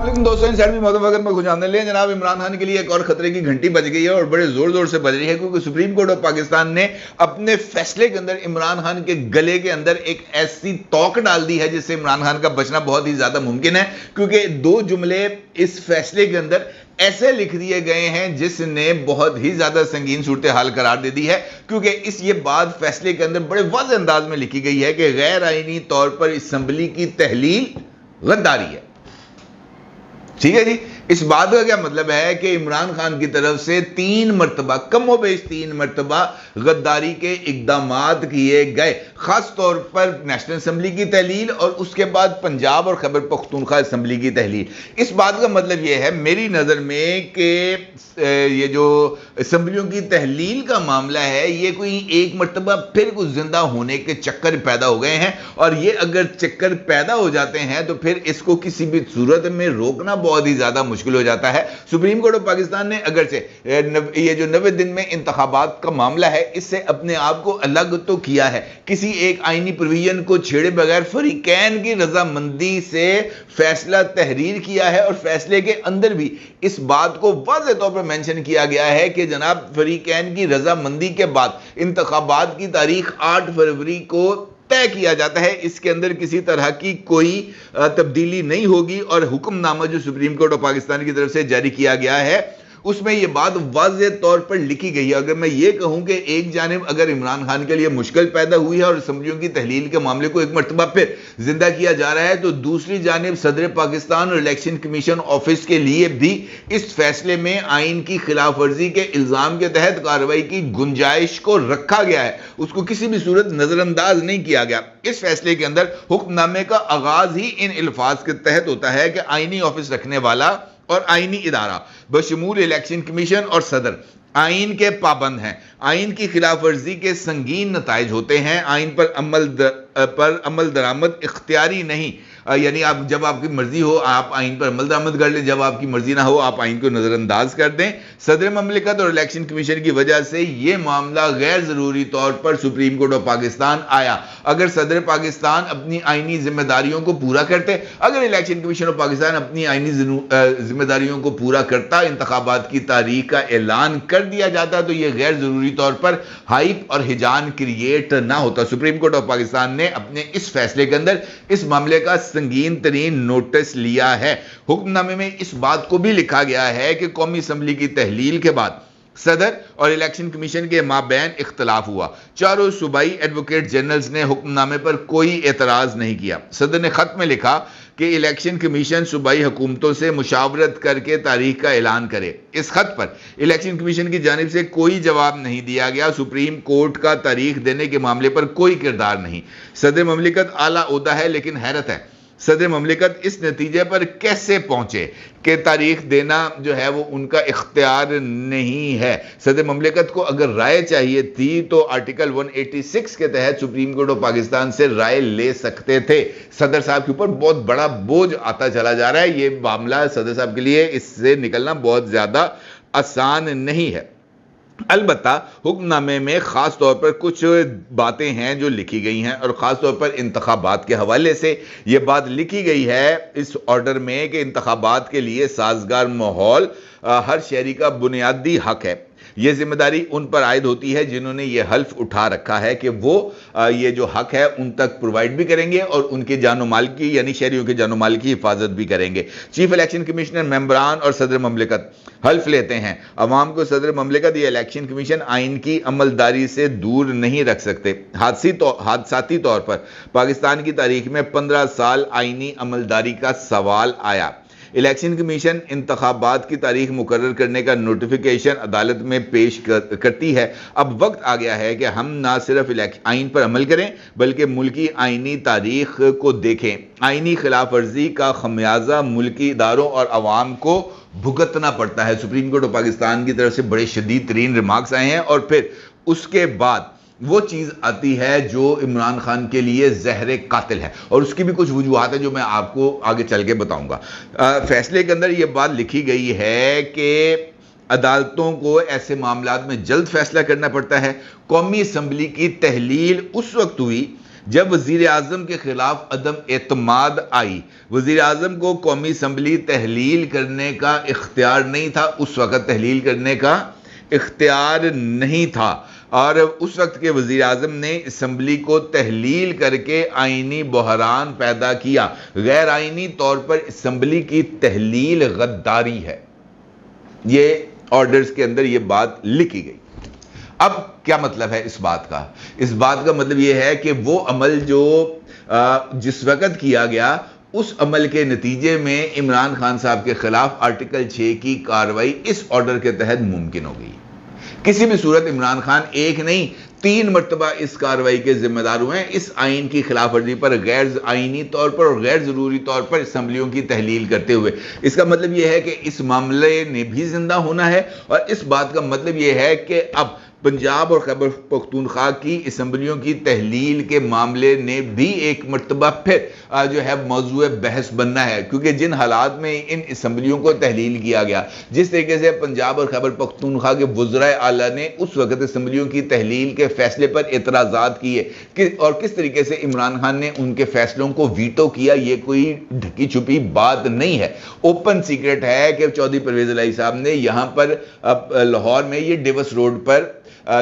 वालेकुम दोस्तों, में खुशामद ले जनाब। इमरान खान के लिए एक और खतरे की घंटी बज गई है और बड़े जोर जोर से बज रही है, क्योंकि सुप्रीम कोर्ट ऑफ पाकिस्तान ने अपने फैसले के अंदर इमरान खान के गले के अंदर एक ऐसी तोक डाल दी है जिससे इमरान खान का बचना बहुत ही ज्यादा मुमकिन है। क्योंकि दो जुमले इस फैसले के अंदर ऐसे लिख दिए गए हैं जिसने बहुत ही ज्यादा संगीन सूरत हाल करार दे दी है। क्योंकि ये बात फैसले के अंदर बड़े वाज़ेह अंदाज में लिखी गई है कि गैर आईनी तौर पर असम्बली की तहलील गद्दारी है। ठीक है जी। इस बात का क्या मतलब है कि इमरान खान की तरफ से 3 मरतबा, कमोबेश 3 मरतबा गद्दारी के इकदामात किए गए, खास तौर पर नेशनल असम्बली की तहलील और उसके बाद पंजाब और खैबर पख्तूनख्वा असम्बली की तहलील। इस बात का मतलब यह है मेरी नज़र में कि ये जो असम्बलियों की तहलील का मामला है, ये कोई एक मरतबा फिर कुछ जिंदा होने के चक्कर पैदा हो गए हैं, और ये अगर चक्कर पैदा हो जाते हैं तो फिर इसको किसी भी सूरत में रोकना बहुत ही ज्यादा मुश्किल हो जाता है। सुप्रीम कोर्ट ऑफ पाकिस्तान ने अगर से ये जो 90 दिन में इंतखाबात का मामला है, इससे अपने आप को अलग तो किया है, किसी एक आईनी प्रोविजन को छेड़े बगैर फरीकैन की रजामंदी से फैसला तहरीर किया है। और फैसले के अंदर भी इस बात को वाज़ेह तौर पर मेंशन किया गया है कि जनाब फरीकैन की रजामंदी के बाद इंतखाबात की तारीख 8 फरवरी को तय किया जाता है। इसके अंदर किसी तरह की कोई तब्दीली नहीं होगी। और हुक्मनामा जो सुप्रीम कोर्ट ऑफ पाकिस्तान की तरफ से जारी किया गया है, उसमें यह बात वाज़ेह तौर पर लिखी गई है। अगर मैं ये कहूं कि एक जानिब अगर इमरान खान के लिए मुश्किल पैदा हुई है और असम्बलियों की तहलील के मामले को एक मरतबा फिर जिंदा किया जा रहा है, तो दूसरी जानिब सदर पाकिस्तान और इलेक्शन कमीशन ऑफिस के लिए भी इस फैसले में आइन की खिलाफ वर्जी के इल्जाम के तहत कार्रवाई की गुंजाइश को रखा गया है, उसको किसी भी सूरत नजरअंदाज नहीं किया गया। इस फैसले के अंदर हुक्मनामे का आगाज ही इन अल्फाज के तहत होता है कि आईनी ऑफिस रखने वाला और आईनी इदारा बशमूल इलेक्शन कमीशन और सदर आइन के पाबंद हैं, आइन की खिलाफ वर्जी के संगीन नताइज होते हैं, आइन पर अमल दरामद इख्तियारी नहीं, यानी आप जब आपकी मर्जी हो आप आइन पर अमल दरामद कर लें, जब आपकी मर्जी ना हो आप आइन को नजरअंदाज कर दें। सदर ममलिकत और इलेक्शन कमीशन की वजह से यह मामला गैर जरूरी तौर पर सुप्रीम कोर्ट ऑफ पाकिस्तान आया। अगर सदर पाकिस्तान अपनी आइनी जिम्मेदारियों को पूरा करते, अगर इलेक्शन कमीशन ऑफ पाकिस्तान अपनी आइनी जिम्मेदारियों को पूरा करता, इंतखाबात की तारीख का ऐलान कर दिया जाता, तो यह गैर जरूरी तौर पर हाइप और हिजान क्रिएट ना होता। सुप्रीम कोर्ट ऑफ पाकिस्तान ने अपने इस फैसले के अंदर इस मामले का संगीन तरीन नोटिस लिया है। हुक्मनामे में इस बात को भी लिखा गया है कि कौमी असम्बली की तहलील के बाद सदर और इलेक्शन कमीशन के माबैन इख्तलाफ हुआ। चारों सूबाई एडवोकेट जनरल्स ने हुक्मनामे पर कोई एतराज नहीं किया। सदर ने खत में लिखा कि इलेक्शन कमीशन सूबाई हुकूमतों से मुशावरत करके तारीख का ऐलान करे। इस खत पर इलेक्शन कमीशन की जानिब से कोई जवाब नहीं दिया गया। सुप्रीम कोर्ट का तारीख देने के मामले पर कोई किरदार नहीं। सदर ममलिकत आला ओहदा है, लेकिन हैरत है सदर ममलिकत इस नतीजे पर कैसे पहुंचे कि तारीख देना जो है वो उनका इख्तियार नहीं है। सदर ममलिकत को अगर राय चाहिए थी तो आर्टिकल 186 के तहत सुप्रीम कोर्ट ऑफ पाकिस्तान से राय ले सकते थे। सदर साहब के ऊपर बहुत बड़ा बोझ आता चला जा रहा है। ये मामला सदर साहब के लिए इससे निकलना बहुत ज्यादा आसान नहीं है। अलबत्ता हुक्मनामे में खास तौर पर कुछ बातें हैं जो लिखी गई हैं, और खास तौर पर इंतखाबात के हवाले से यह बात लिखी गई है इस ऑर्डर में कि इंतखाबात के लिए साजगार माहौल हर शहरी का बुनियादी हक है। यह जिम्मेदारी उन पर आयद होती है जिन्होंने यह हल्फ उठा रखा है कि वो ये जो हक है उन तक प्रोवाइड भी करेंगे और उनके जानो माल की, यानी शहरियों के जानो माल की हिफाजत भी करेंगे। चीफ इलेक्शन कमिश्नर, मेंबरान और सदर ममलिकत हल्फ लेते हैं। अवाम को सदर ममलिकत या इलेक्शन कमीशन आइन की अमलदारी से दूर नहीं रख सकते। हादसाती तौर पर पाकिस्तान की तारीख में 15 साल आइनी अमलदारी का सवाल आया। इलेक्शन कमीशन इंतखाबात की तारीख मुकर्रर करने का नोटिफिकेशन अदालत में पेश करती है। अब वक्त आ गया है कि हम ना सिर्फ आइन पर अमल करें बल्कि मुल्की आइनी तारीख को देखें। आइनी खिलाफ वर्जी का खमियाजा मुल्की इदारों और अवाम को भुगतना पड़ता है। सुप्रीम कोर्ट ऑफ पाकिस्तान की तरफ से बड़े शदीद तरीन रिमार्क्स आए हैं, और फिर उसके बाद वो चीज़ आती है जो इमरान खान के लिए जहर कातिल है, और उसकी भी कुछ वजूहात है जो मैं आपको आगे चल के बताऊंगा। फैसले के अंदर ये बात लिखी गई है कि अदालतों को ऐसे मामलात में जल्द फैसला करना पड़ता है। कौमी असम्बली की तहलील उस वक्त हुई जब वजीर आजम के खिलाफ अदम एतमाद आई, वजीर आजम को कौमी असम्बली तहलील करने का इख्तियार नहीं था, उस वक़्त तहलील करने का इख्तियार नहीं था, और उस वक्त के वजीर आजम ने असम्बली को तहलील करके आइनी बहरान पैदा किया। गैर आइनी तौर पर असम्बली की तहलील गद्दारी है, ये ऑर्डर्स के अंदर ये बात लिखी गई। अब क्या मतलब है इस बात का? इस बात का मतलब यह है कि वो अमल जो जिस वक़्त किया गया, उस अमल के नतीजे में इमरान खान साहब के खिलाफ आर्टिकल 6 की कार्रवाई इस ऑर्डर के तहत मुमकिन हो गई। किसी भी सूरत इमरान खान एक नहीं 3 मरतबा इस कार्रवाई के जिम्मेदार हुए हैं, इस आइन की खिलाफ वर्जी पर गैर आइनी तौर पर और गैर जरूरी तौर पर असम्बलियों की तहलील करते हुए। इसका मतलब यह है कि इस मामले ने भी जिंदा होना है, और इस बात का मतलब यह है कि अब पंजाब और खैबर पख्तूनख्वा की असम्बलियों की तहलील के मामले ने भी एक मरतबा फिर जो है मौजूए बहस बनना है, क्योंकि जिन हालात में इन असम्बलियों को तहलील किया गया, जिस तरीके से पंजाब और खैबर पख्तूनख्वा के वज़राए आला ने उस वक़्त असम्बलियों की तहलील के फैसले पर एतराज़ात किए और किस तरीके से इमरान खान ने उनके फैसलों को वीटो किया, ये कोई ढकी छुपी बात नहीं है। ओपन सीक्रेट है कि चौधरी परवेज़ इलाही साहब ने यहाँ पर लाहौर में ये डिवस रोड पर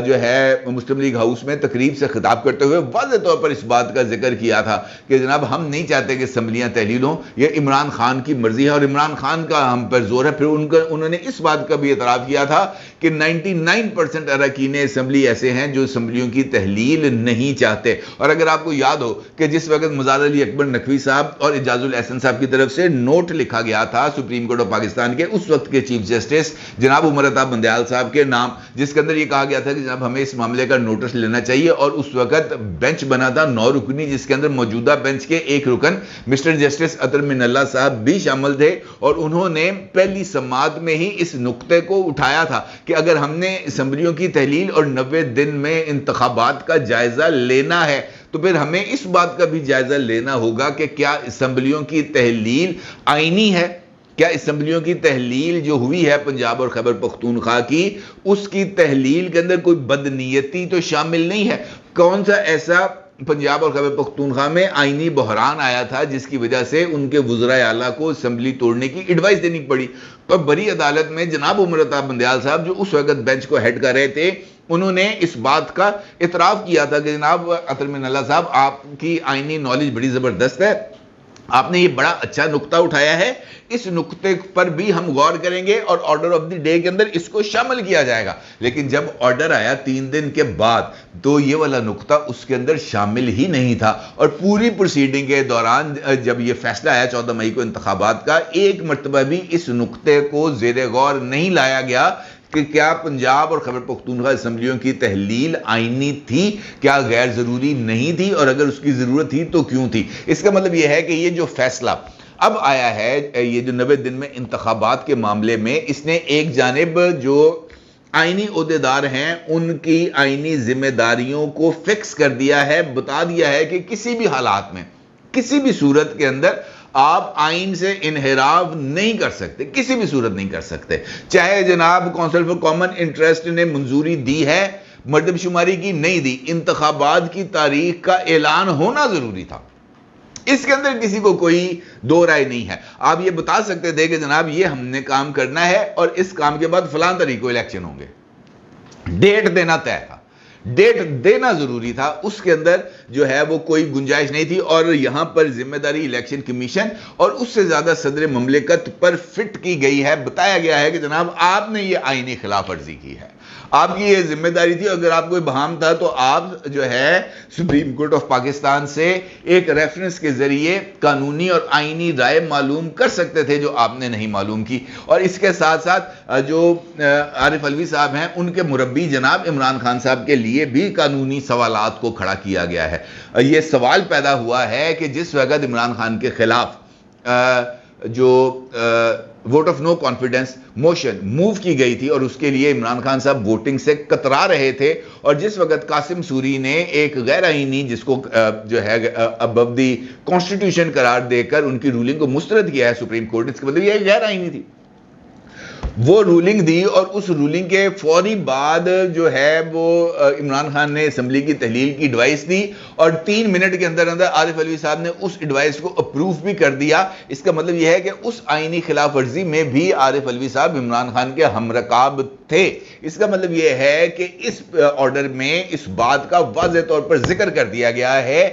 जो है मुस्लिम लीग हाउस में तकरीब से खिताब करते हुए वाज़ेह तौर पर इस बात का जिक्र किया था कि जनाब हम नहीं चाहते कि असम्बलियाँ तहलील हों, यह इमरान खान की मर्जी है और इमरान खान का हम पर जोर है। फिर उन्होंने इस बात का भी एतराफ़ किया था कि 99% अरकान असम्बली ऐसे हैं जो असम्बलियों की तहलील नहीं चाहते। और अगर आपको याद हो कि जिस वक्त मुज़ार अली अकबर नकवी साहब और इजाजुल एहसन साहब की तरफ से नोट लिखा गया था सुप्रीम कोर्ट ऑफ पाकिस्तान के उस वक्त के चीफ जस्टिस जनाब उमर अता बंदयाल साहब के नाम, जिसके अंदर यह कहा गया था कि जनाब हमें इस मामले का नोटिस लेना चाहिए, और उस वक्त बेंच बना था 9 रुकनी, जिसके अंदर मौजूदा बेंच के एक रुकन मिस्टर जस्टिस अतर मिनल्ला साहब भी शामिल थे, और उन्होंने पहली समाअत में ही इस नुक्ते को उठाया था कि अगर हमने असम्बलियों की तहलील और 90 दिन में इंतखाबात का जायजा लेना है तो फिर हमें इस बात का भी जायजा लेना होगा कि क्या असम्बलियों की तहलील आईनी है, क्या असम्बलियों की तहलील जो हुई है पंजाब और खैबर पख्तूनख्वा की, उसकी तहलील के अंदर कोई बदनीयती तो शामिल नहीं है। कौन सा ऐसा पंजाब और खैबर पख्तूनख्वा में आईनी बहरान आया था जिसकी वजह से उनके वज़राए आला को असम्बली तोड़ने की एडवाइस देनी पड़ी? तो बड़ी अदालत में जनाब उमर अता बंदयाल साहब जो उस वक्त बेंच को हेड कर रहे थे, उन्होंने इस बात का इतराफ़ किया था कि जनाब अतर मिनल्ला साहब आपकी आईनी नॉलेज बड़ी ज़बरदस्त है, आपने ये बड़ा अच्छा नुक्ता उठाया है, इस नुक्ते पर भी हम गौर करेंगे और ऑर्डर ऑफ द डे के अंदर इसको शामिल किया जाएगा। लेकिन जब ऑर्डर आया 3 दिन के बाद तो ये वाला नुक्ता उसके अंदर शामिल ही नहीं था, और पूरी प्रोसीडिंग के दौरान जब ये फैसला आया 14 मई को इंतखाबात का, एक मरतबा भी इस नुक्ते को ज़ेरे गौर नहीं लाया गया कि क्या पंजाब और खैबर पख्तूनख्वा असम्बलियों की तहलील आईनी थी, क्या गैर ज़रूरी नहीं थी, और अगर उसकी ज़रूरत थी तो क्यों थी। इसका मतलब यह है कि ये जो फैसला अब आया है, ये जो 90 दिन में इंतखाबात के मामले में, इसने एक जानिब जो आईनी ओहदेदार हैं उनकी आईनी जिम्मेदारियों को फिक्स कर दिया है, बता दिया है कि किसी भी हालात में, किसी भी सूरत के अंदर आप आइन से इनहिराफ नहीं कर सकते, किसी भी सूरत नहीं कर सकते। चाहे जनाब काउंसिल फॉर कॉमन इंटरेस्ट ने मंजूरी दी है, मर्दमशुमारी की नहीं दी, इंतखाबात की तारीख का ऐलान होना जरूरी था, इसके अंदर किसी को कोई दो राय नहीं है। आप ये बता सकते थे कि जनाब ये हमने काम करना है और इस काम के बाद फलां तारीख को इलेक्शन होंगे, डेट देना तय था, डेट देना जरूरी था, उसके अंदर जो है वो कोई गुंजाइश नहीं थी। और यहां पर जिम्मेदारी इलेक्शन कमीशन और उससे ज्यादा सदर ममलिकत पर फिट की गई है, बताया गया है कि जनाब आपने ये आईनी खिलाफ वर्जी की है, आपकी ये जिम्मेदारी थी। अगर आपको बहाम था तो आप जो है सुप्रीम कोर्ट ऑफ पाकिस्तान से एक रेफरेंस के जरिए कानूनी और आईनी राय मालूम कर सकते थे जो आपने नहीं मालूम की। और इसके साथ साथ जो आरिफ अलवी साहब हैं उनके मुरब्बी जनाब इमरान खान साहब के लिए भी कानूनी सवालात को खड़ा किया गया है। यह सवाल पैदा हुआ है कि जिस वक्त इमरान खान के खिलाफ जो vote of no confidence motion move की गई थी और उसके लिए इमरान खान साहब वोटिंग से कतरा रहे थे, और जिस वक्त कासिम सूरी ने एक गैर आईनी जिसको जो है अबव दी कॉन्स्टिट्यूशन करार देकर उनकी रूलिंग को मुस्तरद किया है सुप्रीम कोर्ट, इसका मतलब यह गैर आईनी थी। वो रूलिंग दी और उस रूलिंग के फौरी बाद जो है वो इमरान खान ने असेंबली की तहलील की एडवाइस दी और 3 मिनट के अंदर अंदर आरिफ अलवी साहब ने उस एडवाइस को अप्रूव भी कर दिया। इसका मतलब यह है कि उस आईनी खिलाफ वर्जी में भी आरिफ अलवी साहब इमरान खान के हमरकाब थे। इसका मतलब यह है कि इस ऑर्डर में इस बात का वाज़ेह तौर पर जिक्र कर दिया गया है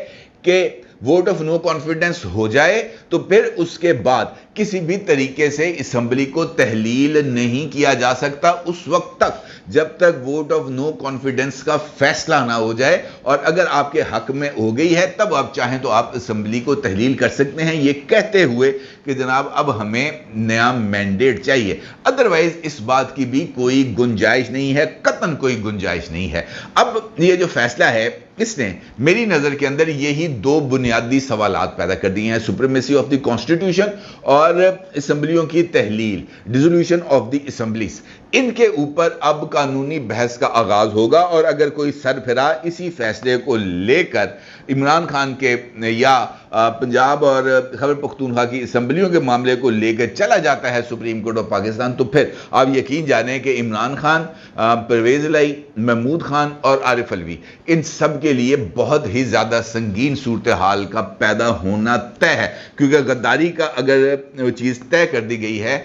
कि वोट ऑफ नो कॉन्फिडेंस हो जाए तो फिर उसके बाद किसी भी तरीके से असेंबली को तहलील नहीं किया जा सकता उस वक्त तक जब तक वोट ऑफ नो कॉन्फिडेंस का फैसला ना हो जाए, और अगर आपके हक में हो गई है तब आप चाहें तो आप असेंबली को तहलील कर सकते हैं, ये कहते हुए कि जनाब अब हमें नया मैंडेट चाहिए। अदरवाइज इस बात की भी कोई गुंजाइश नहीं है, कतन कोई गुंजाइश नहीं है। अब ये जो फैसला है इसने मेरी नजर के अंदर यही दो बुनियादी सवालात पैदा कर दिए हैं, सुप्रीमेसी ऑफ द कॉन्स्टिट्यूशन और असेंबलियों की तहलील, डिसोल्यूशन ऑफ द असेंबलीज। इनके ऊपर अब कानूनी बहस का आगाज होगा और अगर कोई सरफिरा इसी फैसले को लेकर इमरान खान के या पंजाब और खैबर पख्तूनख्वा की असेंबलियों के मामले को लेकर चला जाता है सुप्रीम कोर्ट ऑफ पाकिस्तान, तो फिर आप यकीन जाने कि इमरान खान, परवेज इलाही, महमूद खान और आरिफ अलवी, इन सब के लिए बहुत ही ज़्यादा संगीन सूरत हाल का पैदा होना तय है। क्योंकि गद्दारी का अगर चीज़ तय कर दी गई है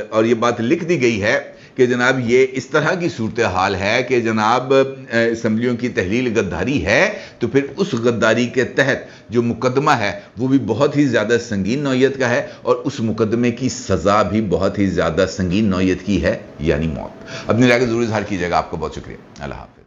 और ये बात लिख दी गई है कि जनाब ये इस तरह की सूरत हाल है कि जनाब असेंबलियों की तहलील गद्दारी है, तो फिर उस गद्दारी के तहत जो मुकदमा है वो भी बहुत ही ज़्यादा संगीन नौयत का है और उस मुकदमे की सज़ा भी बहुत ही ज़्यादा संगीन नौयत की है, यानी मौत। अपनी राय को ज़रूर इज़हार कीजिएगा। आपका बहुत शुक्रिया। अल्लाह हाफ़िज़।